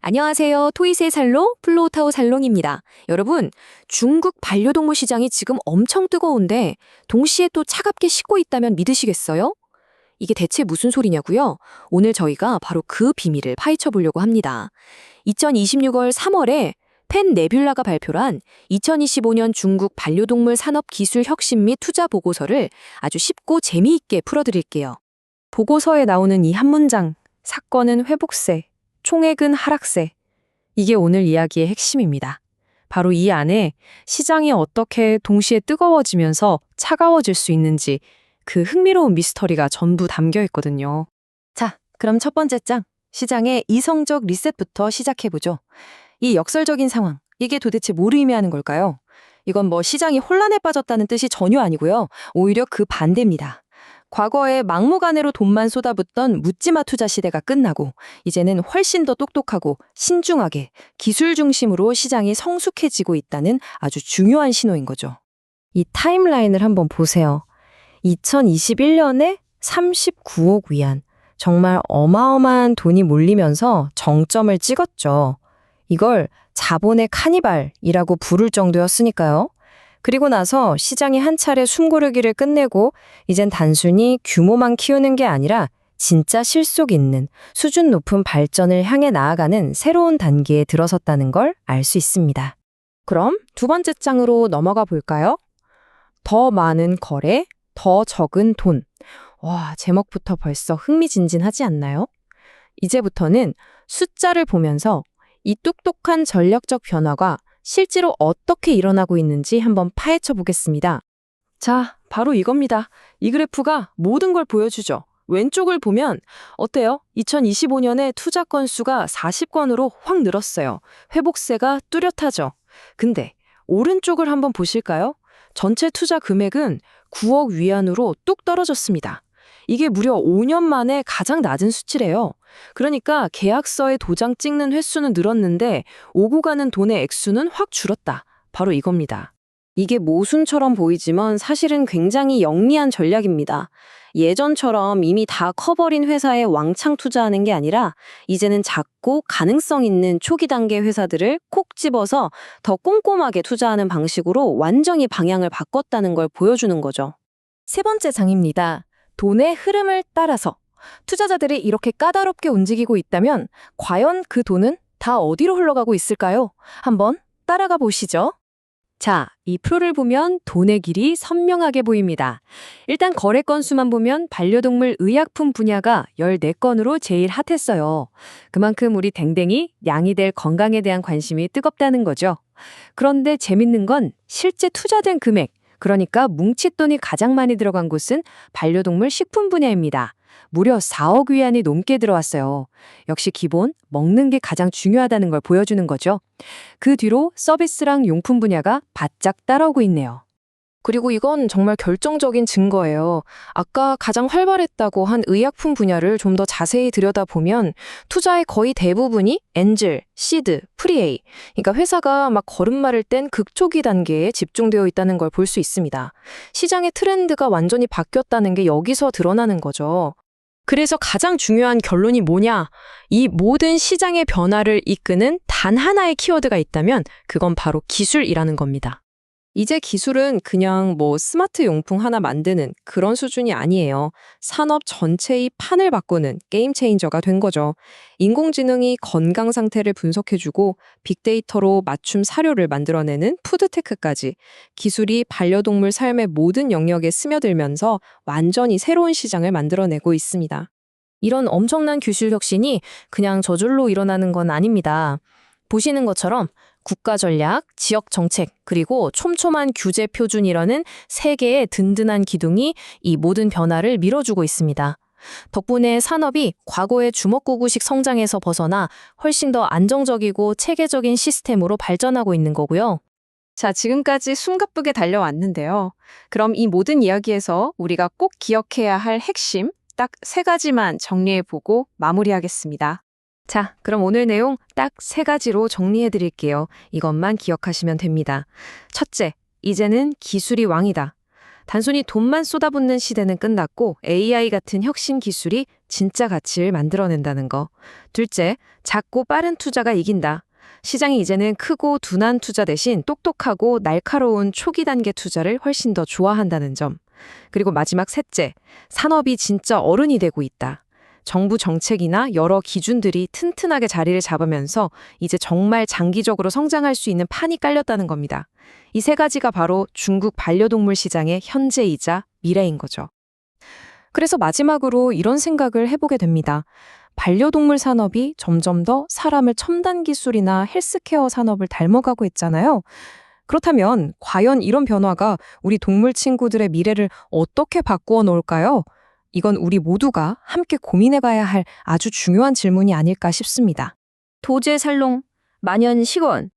안녕하세요. 토이세 살롱, 플로우타오 살롱입니다. 여러분, 중국 반려동물 시장이 지금 엄청 뜨거운데 동시에 또 차갑게 식고 있다면 믿으시겠어요? 이게 대체 무슨 소리냐고요? 오늘 저희가 바로 그 비밀을 파헤쳐 보려고 합니다. 2026월 3월에 펜 네뷸라가 발표한 2025년 중국 반려동물 산업 기술 혁신 및 투자 보고서를 아주 쉽고 재미있게 풀어드릴게요. 보고서에 나오는 이 한 문장, 사건은 회복세, 총액은 하락세. 이게 오늘 이야기의 핵심입니다. 바로 이 안에 시장이 어떻게 동시에 뜨거워지면서 차가워질 수 있는지 그 흥미로운 미스터리가 전부 담겨 있거든요. 자, 그럼 첫 번째 장, 시장의 이성적 리셋부터 시작해보죠. 이 역설적인 상황, 이게 도대체 뭘 의미하는 걸까요? 이건 시장이 혼란에 빠졌다는 뜻이 전혀 아니고요. 오히려 그 반대입니다. 과거에 막무가내로 돈만 쏟아붓던 묻지마 투자 시대가 끝나고 이제는 훨씬 더 똑똑하고 신중하게 기술 중심으로 시장이 성숙해지고 있다는 아주 중요한 신호인 거죠. 이 타임라인을 한번 보세요. 2021년에 39억 위안, 정말 어마어마한 돈이 몰리면서 정점을 찍었죠. 이걸 자본의 카니발이라고 부를 정도였으니까요. 그리고 나서 시장이 한 차례 숨고르기를 끝내고 이젠 단순히 규모만 키우는 게 아니라 진짜 실속 있는 수준 높은 발전을 향해 나아가는 새로운 단계에 들어섰다는 걸 알 수 있습니다. 그럼 두 번째 장으로 넘어가 볼까요? 더 많은 거래, 더 적은 돈. 와, 제목부터 벌써 흥미진진하지 않나요? 이제부터는 숫자를 보면서 이 똑똑한 전략적 변화가 실제로 어떻게 일어나고 있는지 한번 파헤쳐 보겠습니다. 자, 바로 이겁니다. 이 그래프가 모든 걸 보여주죠. 왼쪽을 보면 어때요? 2025년에 투자 건수가 40건으로 확 늘었어요. 회복세가 뚜렷하죠. 근데 오른쪽을 한번 보실까요? 전체 투자 금액은 9억 위안으로 뚝 떨어졌습니다. 이게 무려 5년 만에 가장 낮은 수치래요. 그러니까 계약서에 도장 찍는 횟수는 늘었는데 오고 가는 돈의 액수는 확 줄었다. 바로 이겁니다. 이게 모순처럼 보이지만 사실은 굉장히 영리한 전략입니다. 예전처럼 이미 다 커버린 회사에 왕창 투자하는 게 아니라 이제는 작고 가능성 있는 초기 단계 회사들을 콕 집어서 더 꼼꼼하게 투자하는 방식으로 완전히 방향을 바꿨다는 걸 보여주는 거죠. 세 번째 장입니다. 돈의 흐름을 따라서. 투자자들이 이렇게 까다롭게 움직이고 있다면 과연 그 돈은 다 어디로 흘러가고 있을까요? 한번 따라가 보시죠. 자, 이 표를 보면 돈의 길이 선명하게 보입니다. 일단 거래 건수만 보면 반려동물 의약품 분야가 14건으로 제일 핫했어요. 그만큼 우리 댕댕이 양이 될 건강에 대한 관심이 뜨겁다는 거죠. 그런데 재밌는 건 실제 투자된 금액, 그러니까 뭉칫돈이 가장 많이 들어간 곳은 반려동물 식품 분야입니다. 무려 4억 위안이 넘게 들어왔어요. 역시 기본, 먹는 게 가장 중요하다는 걸 보여주는 거죠. 그 뒤로 서비스랑 용품 분야가 바짝 따라오고 있네요. 그리고 이건 정말 결정적인 증거예요. 아까 가장 활발했다고 한 의약품 분야를 좀 더 자세히 들여다보면 투자의 거의 대부분이 엔젤, 시드, 프리에이, 그러니까 회사가 막 걸음마를 뗀 극초기 단계에 집중되어 있다는 걸 볼 수 있습니다. 시장의 트렌드가 완전히 바뀌었다는 게 여기서 드러나는 거죠. 그래서 가장 중요한 결론이 뭐냐? 이 모든 시장의 변화를 이끄는 단 하나의 키워드가 있다면 그건 바로 기술이라는 겁니다. 이제 기술은 그냥 스마트 용품 하나 만드는 그런 수준이 아니에요. 산업 전체의 판을 바꾸는 게임 체인저가 된 거죠. 인공지능이 건강 상태를 분석해주고 빅데이터로 맞춤 사료를 만들어내는 푸드테크까지 기술이 반려동물 삶의 모든 영역에 스며들면서 완전히 새로운 시장을 만들어내고 있습니다. 이런 엄청난 기술 혁신이 그냥 저절로 일어나는 건 아닙니다. 보시는 것처럼 국가 전략, 지역 정책, 그리고 촘촘한 규제 표준이라는 세 개의 든든한 기둥이 이 모든 변화를 밀어주고 있습니다. 덕분에 산업이 과거의 주먹구구식 성장에서 벗어나 훨씬 더 안정적이고 체계적인 시스템으로 발전하고 있는 거고요. 자, 지금까지 숨가쁘게 달려왔는데요. 그럼 이 모든 이야기에서 우리가 꼭 기억해야 할 핵심 딱 3가지만 정리해보고 마무리하겠습니다. 자, 그럼 오늘 내용 딱 3가지로 정리해 드릴게요. 이것만 기억하시면 됩니다. 첫째, 이제는 기술이 왕이다. 단순히 돈만 쏟아붓는 시대는 끝났고 AI 같은 혁신 기술이 진짜 가치를 만들어낸다는 거. 둘째, 작고 빠른 투자가 이긴다. 시장이 이제는 크고 둔한 투자 대신 똑똑하고 날카로운 초기 단계 투자를 훨씬 더 좋아한다는 점. 그리고 마지막 셋째, 산업이 진짜 어른이 되고 있다. 정부 정책이나 여러 기준들이 튼튼하게 자리를 잡으면서 이제 정말 장기적으로 성장할 수 있는 판이 깔렸다는 겁니다. 이 세 가지가 바로 중국 반려동물 시장의 현재이자 미래인 거죠. 그래서 마지막으로 이런 생각을 해보게 됩니다. 반려동물 산업이 점점 더 사람을 첨단 기술이나 헬스케어 산업을 닮아가고 있잖아요. 그렇다면 과연 이런 변화가 우리 동물 친구들의 미래를 어떻게 바꾸어 놓을까요? 이건 우리 모두가 함께 고민해봐야 할 아주 중요한 질문이 아닐까 싶습니다. 도제 살롱, 만연식원,